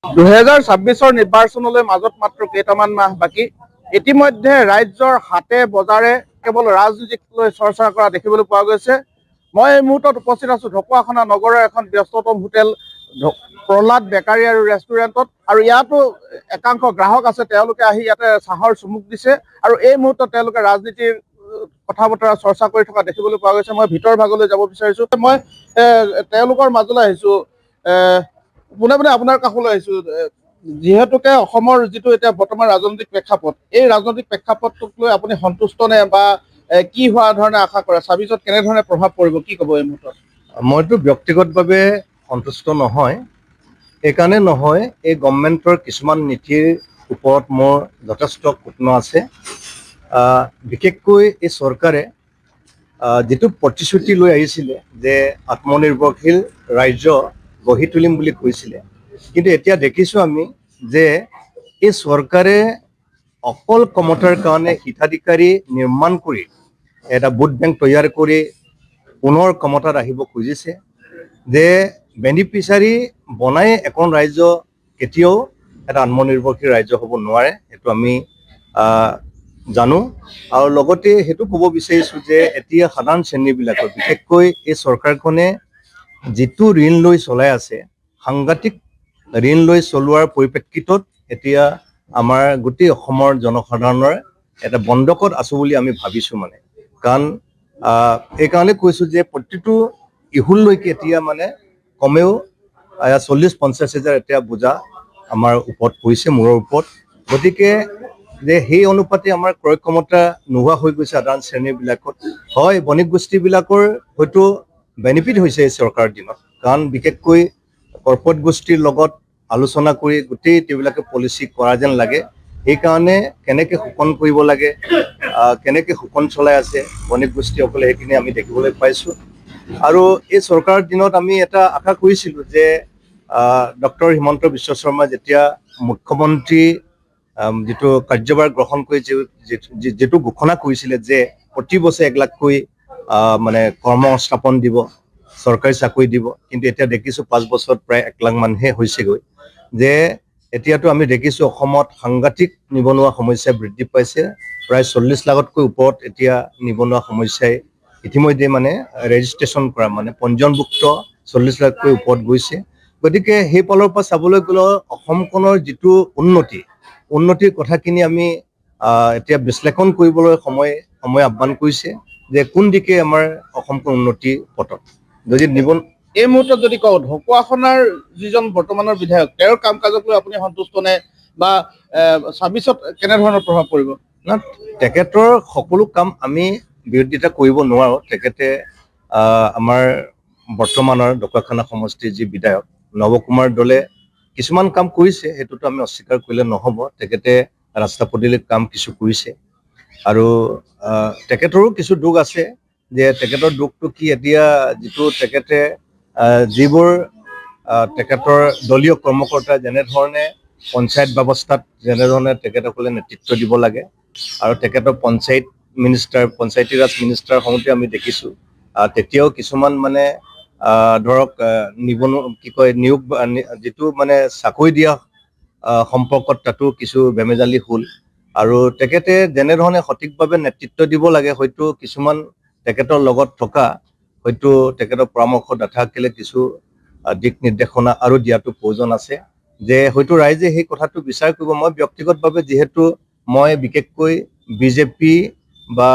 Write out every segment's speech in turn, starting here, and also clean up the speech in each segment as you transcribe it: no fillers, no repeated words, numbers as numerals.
2026 নিৰ্বাচনলৈ মাজত মাত্ৰ কেইটামান মাহ বাকী। ইতিমধ্যে ৰাজ্যৰ হাটে বজাৰে কেৱল ৰাজনীতিক লৈ চৰ্চা কৰা দেখিবলৈ পোৱা গৈছে। মই এই মুহূৰ্তত উপস্থিত আছো ঢকুৱাখানা নগৰৰ এখন ব্যস্ততম হোটেল প্ৰহ্লাদ বেকাৰী আৰু ৰেষ্টুৰেণ্টত, আৰু ইয়াতো একাংশ গ্ৰাহক আছে। তেওঁলোকে আহি ইয়াতে চাহৰ চুমুক দিছে আৰু এই মুহূৰ্তত তেওঁলোকে ৰাজনীতিৰ কথা বতৰা চৰ্চা কৰি থকা দেখিবলৈ পোৱা গৈছে। মই ভিতৰ ভাগলৈ যাব বিচাৰিছো। মই তেওঁলোকৰ মাজলৈ আহিছো। পোনে পোনে আপোনাৰ কাষলৈ আহিছো। যিহেতুকে অসমৰ যিটো এতিয়া বৰ্তমান ৰাজনৈতিক প্ৰেক্ষাপট, এই ৰাজনৈতিক প্ৰেক্ষাপটটোক লৈ আপুনি সন্তুষ্ট নে বা কি হোৱা ধৰণে আশা কৰে? 26ত কেনেধৰণে প্ৰভাৱ পৰিব, কি ক'ব এই মুহূৰ্তত? মইতো ব্যক্তিগতভাৱে সন্তুষ্ট নহয়। এইকাৰণে নহয়, এই গভৰ্ণমেণ্টৰ কিছুমান নীতিৰ ওপৰত মোৰ যথেষ্ট কুটন আছে। বিশেষকৈ এই চৰকাৰে যিটো প্ৰতিশ্ৰুতি লৈ আহিছিলে যে আত্মনিৰ্ভৰশীল ৰাজ্য গঢ়ি তুলিম বুলি কৈছিলে, কিন্তু এতিয়া দেখিছোঁ আমি যে এই চৰকাৰে অকল ক্ষমতাৰ কাৰণে হিতাধিকাৰী নিৰ্মাণ কৰি এটা ভোট বেংক তৈয়াৰ কৰি পুনৰ ক্ষমতাত আহিব খুজিছে। যে বেনিফিচাৰী বনাই এখন ৰাজ্য কেতিয়াও এটা আত্মনিৰ্ভৰশীল ৰাজ্য হ'ব নোৱাৰে, সেইটো আমি জানো। আৰু লগতে সেইটো ক'ব বিচাৰিছোঁ যে এতিয়া সাধাৰণ শ্ৰেণীবিলাকৰ, বিশেষকৈ এই চৰকাৰখনে যিটো ঋণ লৈ চলাই আছে, সাংঘাতিক ঋণ লৈ চলোৱাৰ পৰিপ্ৰেক্ষিতত এতিয়া আমাৰ গোটেই অসমৰ জনসাধাৰণৰ এটা বন্ধকত আছো বুলি আমি ভাবিছোঁ মানে। কাৰণ এইকাৰণে কৈছোঁ যে প্ৰতিটো ইহুললৈকে এতিয়া মানে কমেও 40-50 হাজাৰ এতিয়া বোজা আমাৰ ওপৰত পৰিছে, মূৰৰ ওপৰত। গতিকে যে সেই অনুপাতে আমাৰ ক্ৰয় ক্ষমতা নোহোৱা হৈ গৈছে সাধাৰণ শ্ৰেণীবিলাকত। হয়, বণিক গোষ্ঠীবিলাকৰ হয়তো বেনিফিট হৈছে এই চৰকাৰৰ দিনত, কাৰণ বিশেষকৈ কৰ্পৰেট গোষ্ঠীৰ লগত আলোচনা কৰি গোটেই তেওঁলোকে পলিচি কৰা যেন লাগে। সেইকাৰণে কেনেকৈ শোষণ কৰিব লাগে, কেনেকৈ শোষণ চলাই আছে বণিক গোষ্ঠীসকলে, সেইখিনি আমি দেখিবলৈ পাইছোঁ। আৰু এই চৰকাৰৰ দিনত আমি এটা আশা কৰিছিলোঁ যে ডক্টৰ হিমন্ত বিশ্ব শৰ্মা যেতিয়া মুখ্যমন্ত্ৰী যিটো কাৰ্যভাৰ গ্ৰহণ কৰি যিটো ঘোষণা কৰিছিলে যে প্ৰতি বছৰে 1 লাখকৈ মানে কৰ্মসংস্থাপন দিব, চৰকাৰী চাকৰি দিব, কিন্তু এতিয়া দেখিছোঁ 5 বছৰত প্ৰায় 1 লাখ মানহে হৈছেগৈ। যে এতিয়াতো আমি দেখিছোঁ অসমত সাংঘাতিক নিবনুৱা সমস্যা বৃদ্ধি পাইছে। প্ৰায় 40 লাখতকৈ ওপৰত এতিয়া নিবনুৱা সমস্যাই ইতিমধ্যে মানে ৰেজিষ্ট্ৰেশ্যন কৰা, মানে পঞ্জীয়নভুক্ত 40 লাখতকৈ ওপৰত গৈছে। গতিকে সেই ফালৰ পৰা চাবলৈ গ'লে অসমখনৰ যিটো উন্নতিৰ কথাখিনি আমি এতিয়া বিশ্লেষণ কৰিবলৈ সময় আহ্বান কৰিছে যে কোন দিশে আমাৰ অসমখন উন্নতিৰ পথত। যদি এই মুহূৰ্তত যদি কওঁ, ঢকুৱাখানাৰ যিজন বৰ্তমানৰ বিধায়ক, তেওঁৰ কাম কাজক লৈ আপুনি সন্তুষ্ট নে বা 26ত কেনেধৰণৰ প্ৰভাৱ পৰিব? না, তেখেতৰ সকলো কাম আমি বিৰোধিতা কৰিব নোৱাৰোঁ। তেখেতে আমাৰ বৰ্তমানৰ ঢকুৱাখানা সমষ্টিৰ যি বিধায়ক নৱ কুমাৰ দলে কিছুমান কাম কৰিছে, সেইটোতো আমি অস্বীকাৰ কৰিলে নহ'ব। তেখেতে ৰাস্তা পদূলিৰ কাম কিছু কৰিছে, আৰু তেখেতৰো কিছু দুখ আছে। যে তেখেতৰ দুখটো কি, এতিয়া যিটো তেখেতে যিবোৰ তেখেতৰ দলীয় কৰ্মকৰ্তা যেনেধৰণে পঞ্চায়ত ব্যৱস্থাত যেনেধৰণে তেখেতসকলে নেতৃত্ব দিব লাগে, আৰু তেখেতৰ পঞ্চায়তী ৰাজ মিনিষ্টাৰ হওঁতে আমি দেখিছোঁ তেতিয়াও কিছুমান মানে ধৰক নিয়োগ যিটো মানে চাকৰি দিয়া সম্পৰ্কত তাতো কিছু বেমেজালি হ'ল। আৰু তেখেতে যেনেধৰণে সঠিকভাৱে নেতৃত্ব দিব লাগে, হয়তো কিছুমান তেখেতৰ লগত থকা হয়তো তেখেতৰ পৰামৰ্শদাতা থাকিলে কিছু দিক নিৰ্দেশনা আৰু দিয়াটো প্ৰয়োজন আছে, যে হয়তো ৰাইজে সেই কথাটো বিচাৰ কৰিব। মই ব্যক্তিগতভাৱে যিহেতু মই বিশেষকৈ বিজেপি বা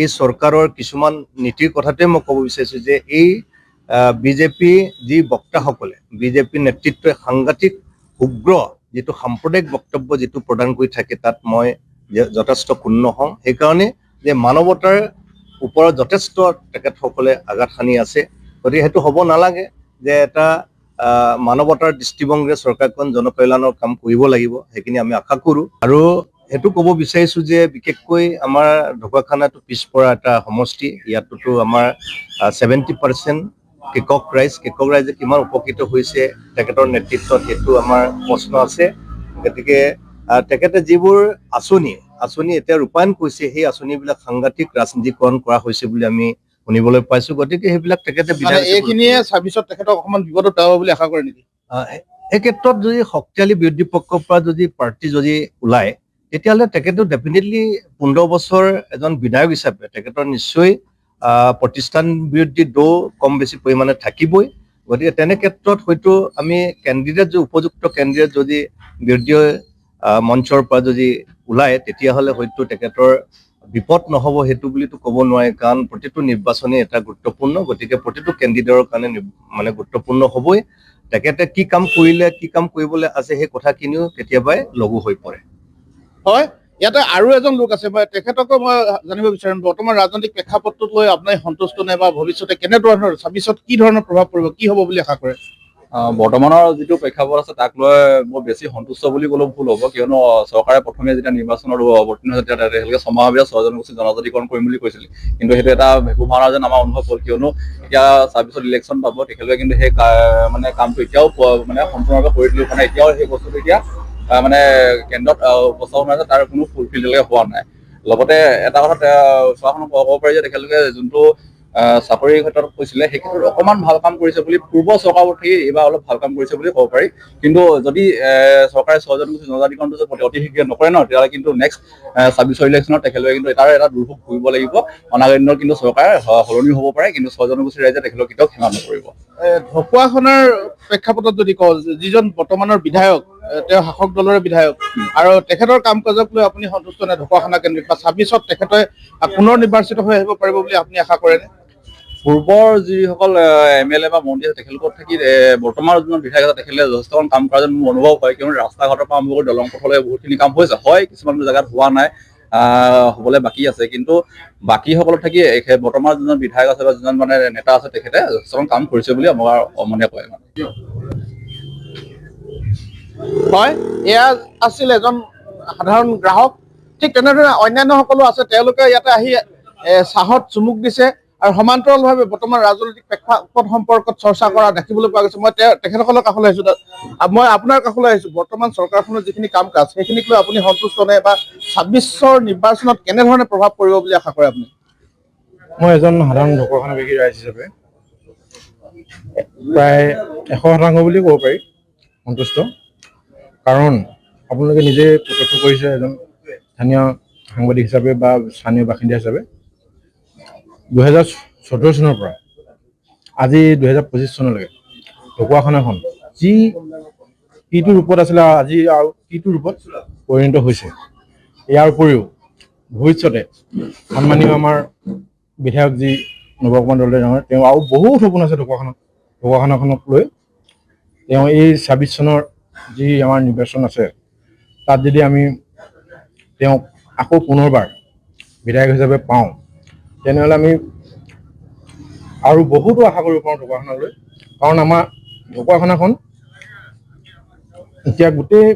এই চৰকাৰৰ কিছুমান নীতিৰ কথাটোৱে মই ক'ব বিচাৰিছোঁ যে এই বিজেপি যি বক্তাসকলে, বিজেপি নেতৃত্বই সাংঘাতিক উগ্ৰ যিটো সাম্প্ৰদায়িক বক্তব্য যিটো প্ৰদান কৰি থাকে, তাত মই যথেষ্ট ক্ষুণ্ণ হওঁ। সেইকাৰণে যে মানৱতাৰ ওপৰত যথেষ্ট তেখেতসকলে আঘাত সানি আছে। গতিকে সেইটো হ'ব নালাগে, যে এটা মানৱতাৰ দৃষ্টিভংগীৰে চৰকাৰখন জনকল্যাণৰ কাম কৰিব লাগিব, সেইখিনি আমি আশা কৰোঁ। আৰু সেইটো ক'ব বিচাৰিছোঁ যে বিশেষকৈ আমাৰ ঢকুৱাখানাটো পিছপৰা এটা সমষ্টি। ইয়াতোতো আমাৰ 70% কৃষক ৰাইজে কিমান উপকৃত হৈছে তেখেতৰ নেতৃত্বত, সেইটো আমাৰ প্ৰশ্ন আছে। গতিকে তেখেতে যিবোৰ আঁচনি এতিয়া ৰূপায়ণ কৰিছে, সেই আঁচনিবিলাক সাংঘাতিক ৰাজনীতিকৰণ কৰা হৈছে বুলি আমি শুনিবলৈ পাইছোঁ। গতিকে সেইবিলাক তেখেতে এইখিনিয়ে 26ত তেখেতক অকণমান বিপদত পেলাব বুলি আশা কৰে নেকি? এই ক্ষেত্ৰত যদি শক্তিশালী বিৰোধী পক্ষৰ পৰা যদি প্ৰাৰ্থী যদি ওলায় তেতিয়াহ'লে তেখেতো ডেফিনেটলি 15 বছৰ এজন বিধায়ক হিচাপে তেখেতৰ নিশ্চয় প্ৰতিষ্ঠান বিৰোধী দৌ কম বেছি পৰিমাণে থাকিবই। গতিকে তেনে ক্ষেত্ৰত হয়তো আমি কেণ্ডিডেট যদি উপযুক্ত কেণ্ডিডেট যদি বিৰোধী মঞ্চৰ পৰা যদি ওলায় তেতিয়াহ'লে হয়তো তেখেতৰ বিপদ নহ'ব সেইটো বুলিতো ক'ব নোৱাৰি, কাৰণ প্ৰতিটো নিৰ্বাচনেই এটা গুৰুত্বপূৰ্ণ। গতিকে প্ৰতিটো কেণ্ডিডেটৰ কাৰণে মানে গুৰুত্বপূৰ্ণ হ'বই। তেখেতে কি কাম কৰিলে কি কাম কৰিবলৈ আছে সেই কথাখিনিও কেতিয়াবাই লঘু হৈ পৰে। হয়, ইয়াতে আৰু এজন লোক আছে, মই তেখেতকো মই জানিব বিচাৰিম বৰ্তমান ৰাজনৈতিক প্ৰেক্ষাপটটোক লৈ আপুনি সন্তুষ্ট নে বা ভৱিষ্যতে কেনেধৰণৰ 26ত কি ধৰণৰ প্ৰভাৱ পৰিব, কি হ'ব বুলি আশা কৰে? বৰ্তমানৰ যিটো প্ৰেক্ষাপট আছে তাক লৈ মই বেছি সন্তুষ্ট বুলি ক'লেও ভুল হ'ব, কিয়নো চৰকাৰে প্ৰথমে যেতিয়া নিৰ্বাচনৰ অৱতীৰ্ণ হয় তেতিয়া তেওঁলোকে ছমাহৰ 6 জনগোষ্ঠী জনজাতিকৰণ কৰিম বুলি কৈছিল, কিন্তু সেইটো এটা ভেকু ভাওনা যেন আমাৰ অনুভৱ হ'ল, কিয়নো এতিয়া 26ত ইলেকশ্যন পাব, তেখেতলোকে কিন্তু সেই মানে কামটো এতিয়াও মানে সম্পূৰ্ণভাৱে কৰি তুলিব পৰা নাই। এতিয়াও সেই বস্তুটো এতিয়া মানে কেন্দ্ৰত উপস্থাপন হৈছে, তাৰ কোনো ফুলফিল হোৱা নাই। লগতে এটা কথা চৰকাৰখনক ক'ব পাৰি যে তেখেতলোকে যোনটো চাকৰিৰ ক্ষেত্ৰত কৈছিলে সেই ক্ষেত্ৰত অকণমান ভাল কাম কৰিছে বুলি, পূৰ্ব চৰকাৰৰ প্ৰতি এইবাৰ অলপ ভাল কাম কৰিছে বুলি ক'ব পাৰি। কিন্তু যদি চৰকাৰে 6 জনগোষ্ঠী জনজাতিকৰণটো যদি অতি শীঘ্ৰে নকৰে ন, তেতিয়াহ'লে কিন্তু নেক্সট 26ৰ ইলেকশ্যনত তেখেতলোকে কিন্তু তাৰ এটা দুৰ্ভোগ ভুগিব লাগিব। অনাগত দিনত কিন্তু চৰকাৰ সলনি হ'ব পাৰে, কিন্তু 6 জনগোষ্ঠী ৰাইজে তেখেতলোক কেতিয়াও ক্ষমা নকৰিব। ঢকুৱাখনাৰ প্ৰেক্ষাপটত যদি কওঁ, যিজন বৰ্তমানৰ বিধায়ক তেওঁ শাসক দলৰে বিধায়ক, আৰু তেখেতৰ কাম কাজক লৈ আপুনি সন্তুষ্ট নে? ঢকুৱাখানা কেন্দ্ৰিক বা 26ত তেখেতে পুনৰ নিৰ্বাচিত হৈ আহিব পাৰিব বুলি আপুনি আশা কৰেনে? পূৰ্বৰ যিসকল MLA বা মন্ত্ৰী আছে তেখেতলোকক থাকি বৰ্তমান যোনজন বিধায়ক আছে তেখেতে যথেষ্ট কাম কৰা যেন মোৰ অনুভৱ হয়, কিয়নো ৰাস্তা ঘাটৰ পৰা আৰম্ভ কৰি দলং পথলৈ বহুতখিনি কাম হৈছে। হয়, কিছুমান জেগাত হোৱা নাই, হ'বলৈ বাকী আছে, কিন্তু বাকীসকলত থাকি বৰ্তমান যোনজন বিধায়ক আছে বা যোনজন মানে নেতা আছে তেখেতে যথেষ্ট কাম কৰিছে বুলি আমাৰ মানে কয়। হয়, এয়া আছিল এজন সাধাৰণ গ্ৰাহক। ঠিক তেনেদৰে অন্যান্য সকলো আছে, তেওঁলোকে ইয়াতে আহি চাহত চুমুক দিছে আৰু সমান্তৰালভাৱে বৰ্তমান ৰাজনৈতিক প্ৰেক্ষাপট সম্পৰ্কত চৰ্চা কৰা দেখিবলৈ পোৱা গৈছে। মই তেখেতসকলৰ কাষলৈ আহিছোঁ, মই আপোনাৰ কাষলৈ আহিছোঁ। বৰ্তমান চৰকাৰখনৰ যিখিনি কাম কাজ সেইখিনিক লৈ আপুনি সন্তুষ্ট নে বা 26ৰ নিৰ্বাচনত কেনেধৰণে প্ৰভাৱ পৰিব বুলি আশা কৰে আপুনি? মই এজন সাধাৰণ ঢকুৱাখানাবাসী ৰাইজ হিচাপে প্ৰায় 100% বুলি ক'ব পাৰি সন্তুষ্ট। কাৰণ আপোনালোকে নিজে প্ৰত্যক্ষ কৰিছে, এজন স্থানীয় সাংবাদিক হিচাপে বা স্থানীয় বাসিন্দা হিচাপে 2014 চনৰ পৰা আজি 2025 চনলৈকে ঢকুৱাখানাখন যি কিটো ৰূপত আছিলে আজি আৰু কিটো ৰূপত পৰিণত হৈছে। ইয়াৰ উপৰিও ভৱিষ্যতে সন্মানীয় আমাৰ বিধায়ক যি নৱকুমাৰ দলে ডাঙৰ, তেওঁ আৰু বহুত সপোন আছে ঢকুৱাখানাখনক লৈ। তেওঁ এই 26 চনৰ যি আমাৰ নিৰ্বাচন আছে তাত যদি আমি তেওঁক আকৌ পুনৰবাৰ বিধায়ক হিচাপে পাওঁ, তেনেহ'লে আমি আৰু বহুতো আশা কৰিব পাৰোঁ ঢকুৱাখানালৈ। কাৰণ আমাৰ ঢকুৱাখানাখন এতিয়া গোটেই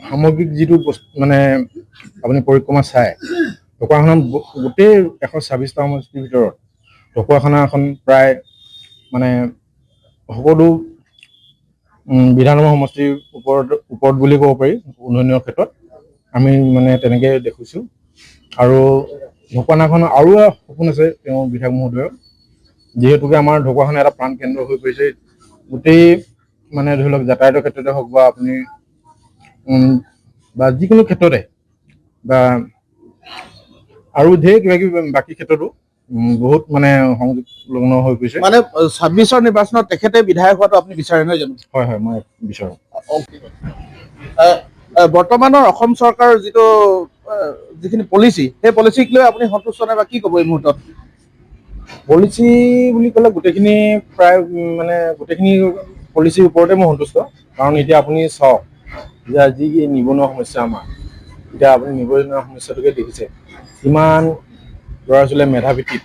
সামগ্ৰিক যিটো বস্তু মানে আপুনি পৰিক্ৰমা চাই, ঢকুৱাখানা গোটেই 126টা সমষ্টিৰ ভিতৰত ঢকুৱাখানাখন প্ৰায় মানে সকলো বিধানসভা সমষ্টিৰ ওপৰত বুলি ক'ব পাৰি উন্নয়নৰ ক্ষেত্ৰত। আমি মানে তেনেকৈ দেখিছোঁ। আৰু ঢকুৱাখানাখনৰ আৰু সপোন আছে তেওঁ বিধায়ক মহোদয়ৰ, যিহেতুকে আমাৰ ঢকুৱাখানা এটা প্ৰাণ কেন্দ্ৰ হৈ পৰিছে। গোটেই মানে ধৰি লওক যাতায়াতৰ ক্ষেত্ৰতে হওক বা আপুনি বা যিকোনো ক্ষেত্ৰতে বা আৰু ঢেৰ কিবা কিবি বাকী ক্ষেত্ৰতো বহুত মানে সংযোগলগ্ন হৈ পৰিছে। মানে 26ৰ নিৰ্বাচনত তেখেতে বিধায়ক হোৱাটো আপুনি বিচাৰে নহয় জানো? হয় হয়, মই বিচাৰোঁ। বৰ্তমানৰ অসম চৰকাৰৰ যিখিনি পলিচি, সেই পলিচিক লৈ আপুনি সন্তুষ্ট নে বা কি ক'ব এই মুহূৰ্তত? পলিচি বুলি ক'লে গোটেইখিনি প্ৰায় মানে গোটেইখিনি পলিচিৰ ওপৰতে মই সন্তুষ্ট। কাৰণ এতিয়া আপুনি চাওক যে যি নিবনুৱা সমস্যা আমাৰ, এতিয়া আপুনি নিবনুৱা সমস্যাটোকে দেখিছে, কিমান ল'ৰা ছোৱালীয়ে মেধাভিত্তিত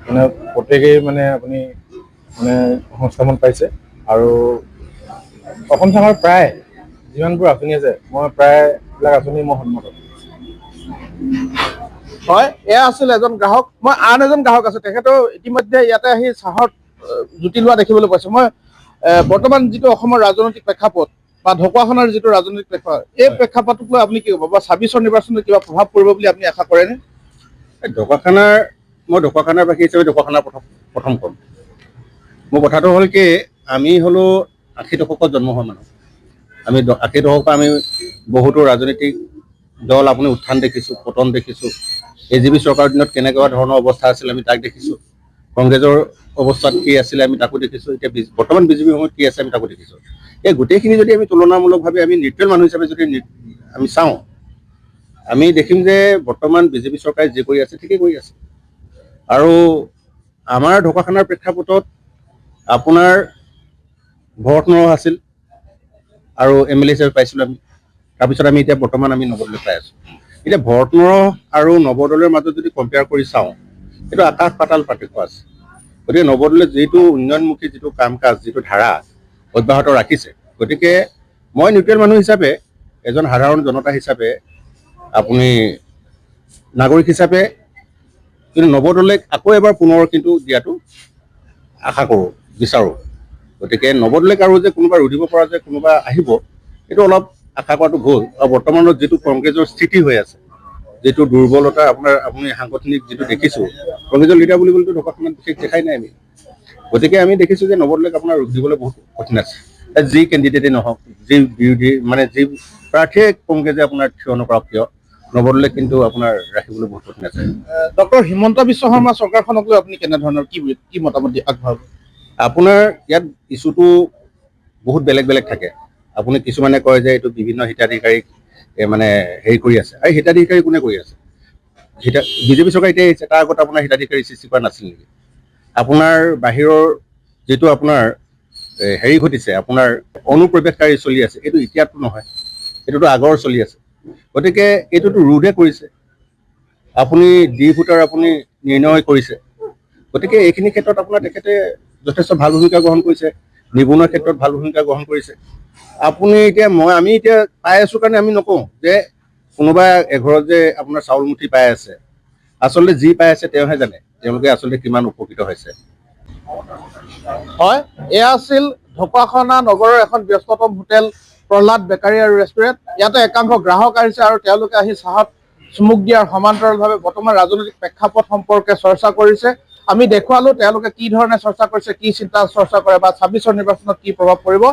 মানে প্ৰত্যেকেই মানে আপুনি মানে সংস্থাপন পাইছে। আৰু অসম চৰকাৰৰ প্ৰায় যিমানবোৰ আঁচনি আছে মই প্ৰায়বিলাক আঁচনি মই সন্মত। হয়, এয়া আছিল এজন গ্ৰাহক। মই আন এজন গ্ৰাহক আছে, তেখেতেও ইতিমধ্যে ইয়াতে আহি চাহত জুতি লোৱা দেখিবলৈ পাইছোঁ। মই বৰ্তমান যিটো অসমৰ ৰাজনৈতিক প্ৰেক্ষাপট বা ঢকুৱাখানাৰ যিটো ৰাজনৈতিক প্ৰেক্ষাপট, এই প্ৰেক্ষাপটক লৈ আপুনি কি ক'ব বা 26ৰ নিৰ্বাচনত কিবা প্ৰভাৱ পৰিব বুলি আপুনি আশা কৰেনে? মই ঢকুৱাখানাবাসী হিচাপে ঢকুৱাখানাৰ প্ৰথম ক'ম। মোৰ কথাটো হ'ল কি, আমি হ'লো 80 দশকত জন্ম হোৱা মানুহ। আমি 80 দশকৰ আমি বহুতো ৰাজনৈতিক দল আপুনি উত্থান দেখিছোঁ, পতন দেখিছোঁ। AJP চৰকাৰৰ দিনত কেনেকুৱা ধৰণৰ অৱস্থা আছিল আমি তাক দেখিছোঁ। কংগ্ৰেছৰ অৱস্থাত কি আছিলে আমি তাকো দেখিছোঁ। এতিয়া বৰ্তমান BJP সময়ত কি আছে আমি তাকো দেখিছোঁ। এই গোটেইখিনি যদি আমি তুলনামূলকভাৱে আমি নিউট্ৰেল মানুহ হিচাপে যদি আমি চাওঁ, আমি দেখিম যে বৰ্তমান BJP চৰকাৰে যি কৰি আছে ঠিকেই কৰি আছে। আৰু আমাৰ ঢকুৱাখানাৰ প্ৰেক্ষাপটত আপোনাৰ ভৰত নৰহ আছিল আৰু MLA হিচাপে পাইছিলোঁ আমি। তাৰপিছত আমি এতিয়া বৰ্তমান আমি নৱদলৈ পাই আছোঁ। এতিয়া ভৰত নৰহ আৰু নৱদলৰ মাজত যদি কম্পেয়াৰ কৰি চাওঁ, এইটো আকাশ পাতাল পাৰ্থক্য আছে। গতিকে নৱদলে যিটো উন্নয়নমুখী যিটো কাম কাজ যিটো ধাৰা অব্যাহত ৰাখিছে, গতিকে মই নিউট্ৰেল মানুহ হিচাপে, এজন সাধাৰণ জনতা হিচাপে, আপুনি নাগৰিক হিচাপে কিন্তু নৱদলে আকৌ এবাৰ পুনৰ কিন্তু দিয়াটো আশা কৰোঁ, বিচাৰোঁ। গতিকে নৱদলেক আৰু যে কোনোবা ৰুধিব পৰা যে কোনোবা আহিব, এইটো অলপ আশা কৰাটো ভুল। আৰু বৰ্তমানত যিটো কংগ্ৰেছৰ স্থিতি হৈ আছে, যিটো দুৰ্বলতা আপুনি সাংগঠনিক যিটো দেখিছোঁ, কংগ্ৰেছৰ লিডাৰ বুলিবলৈতো ঢকুৱাখানাত বিশেষ দেখাই নাই আমি। গতিকে আমি দেখিছোঁ যে নৱদলেক আপোনাৰ ৰোধ দিবলৈ বহুত কঠিন আছে। যি কেণ্ডিডেটেই নহওক, যি বিৰোধী মানে যি প্ৰাৰ্থীয়ে কংগ্ৰেছে আপোনাৰ থিয় নকৰক কিয়, নৱদলেক কিন্তু আপোনাৰ ৰাখিবলৈ বহুত কঠিন আছে। ডক্টৰ হিমন্ত বিশ্ব শৰ্মা চৰকাৰখনক লৈ আপুনি কেনেধৰণৰ কি মতামত আগবঢ়াব? আপোনাৰ ইয়াত ইছ্যুটো বহুত বেলেগ বেলেগ থাকে। আপুনি কিছুমানে কয় যে এইটো বিভিন্ন হিতাধিকাৰীক মানে হেৰি কৰি আছে। আৰু হিতাধিকাৰী কোনে কৰি আছে? BJP চৰকাৰ এতিয়া আহিছে, তাৰ আগত আপোনাৰ হিতাধিকাৰী সৃষ্টি কৰা নাছিল নেকি? আপোনাৰ বাহিৰৰ যিটো আপোনাৰ হেৰি ঘটিছে, আপোনাৰ অনুপ্ৰৱেশকাৰী চলি আছে, এইটো এতিয়াতো নহয়, এইটোতো আগৰ চলি আছে। গতিকে এইটোতো ৰোধে কৰিছে। আপুনি ভোটাৰ আপুনি নিৰ্ণয় কৰিছে। গতিকে এইখিনি ক্ষেত্ৰত আপোনাৰ তেখেতে যথেষ্ট ভাল ভূমিকা গ্ৰহণ কৰিছে, নিবনুৱাৰ ক্ষেত্ৰত ভাল ভূমিকা গ্ৰহণ কৰিছে। আপুনি এতিয়া আমি এতিয়া পাই আছোঁ কাৰণে আমি নকওঁ যে কোনোবা এঘৰত যে আপোনাৰ চাউল মুঠি পাই আছে। আচলতে যি পাই আছে তেওঁহে জানে তেওঁলোকে আচলতে কিমান উপকৃত হৈছে। হয়, এয়া আছিল ঢকুৱাখানা নগৰৰ এখন ব্যস্ততম হোটেল প্ৰহ্লাদ বেকাৰী আৰু ৰেষ্টুৰেণ্ট। ইয়াতে একাংশ গ্ৰাহক আহিছে আৰু তেওঁলোকে আহি চাহত চুমুক দিয়াৰ সমান্তৰালভাৱে বৰ্তমান ৰাজনৈতিক প্ৰেক্ষাপট সম্পৰ্কে চৰ্চা কৰিছে। আমি দেখুৱালো তেওঁলোকে কি ধৰণে চৰ্চা কৰিছে, কি চিন্তা চৰ্চা কৰে বা 26ৰ নিৰ্বাচনত কি প্ৰভাৱ পৰিব।